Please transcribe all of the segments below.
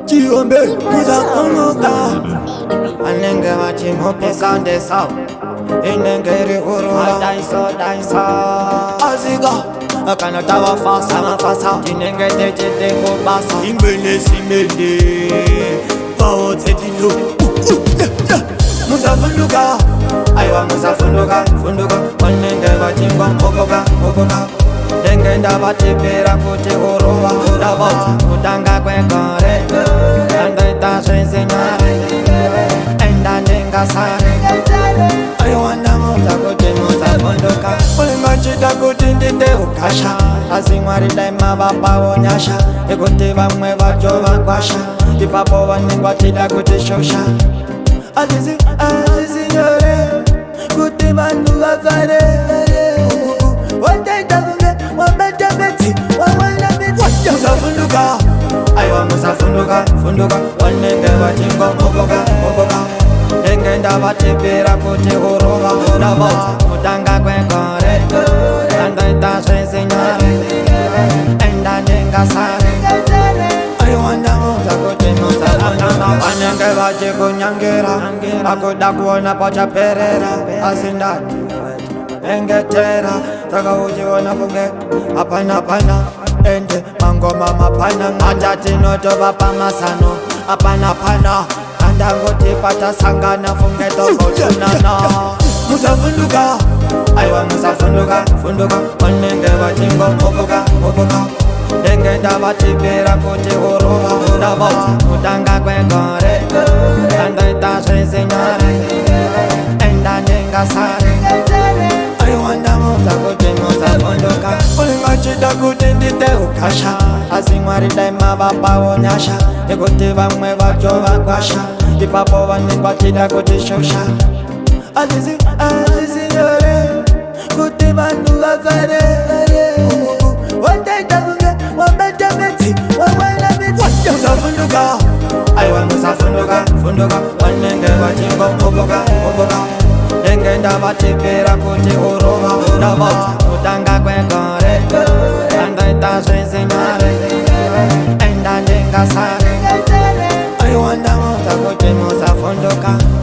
Chiombe muzakomoka anenge vachimupesa ndesa inengeri urura daiso aziga kana tawafasa mafasa inenge techete kubasa imbele simende baotsetilo muzafunduka aiwa muzafunduka wanenge vachingwa mokoka Dengenda vatipira kuti urova Davoti kutanga kwekore Andaita shenzinyare Enda ndenga sare Aiwana muza kuti muzafunduka Ulinga chita kuti ndite ukasha Azimwari daima vapawonyasha Ikuti vamwe vacho vakwasha Ipapo vanengwa chita kuti shosha Azizi nyore Kuti vandu vafare Muzafunduka, aiwa muzafunduka wanenge vachingwa mokoka Dengenda vatipira kuti urova Davoti kutanga kwekore Andaita shenzinyare Enda ndenga sare Aiwa ndamuza kuti muzafunduka Vanenge vachikunyangira Akuda kuona pachaperera Asindati engetera Taka uchiona funge Apana Ende mangoma mapana Ngandati notoba pamasano Apana Andangoti pata sangana funge tobo chunana Muzafunduka Aiwa muzafunduka Wanenge vachingo mokoka Dengenda vatipira kuti urova Davoti kutanga kwekore Andaita shenzinyare Enda ndenga sare Aiwanda muza kuti muzafunduka Ulinga chita kuti ndite ukasha Azimwari daima vapawonyasha Ikuti vamwe vacho vakwasha Ipapo vanengwa chita kuti shosha Azizi nyore Kuti vandu vafare Wataita kunge wabeta beti Wawala beti Muzafunduka Aiwa muzafunduka Wanenge vachingo mokoka Dengenda vatipira kuti urova Davoti kutanga kwekore Andaita shenzinyare Enda ndenga sare Aiwanda muza kuti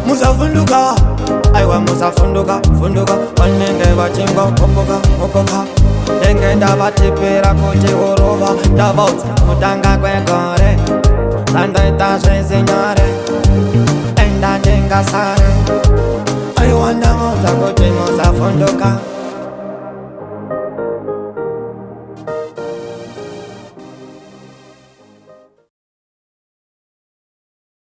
muzafunduka Aiwa muzafunduka Wanenge vachingwa mokoka Dengenda vatipira kuti urova Davoti kutanga kwekore Andaita shenzinyare Enda ndenga sare Aiwanda muza kuti muzafunduka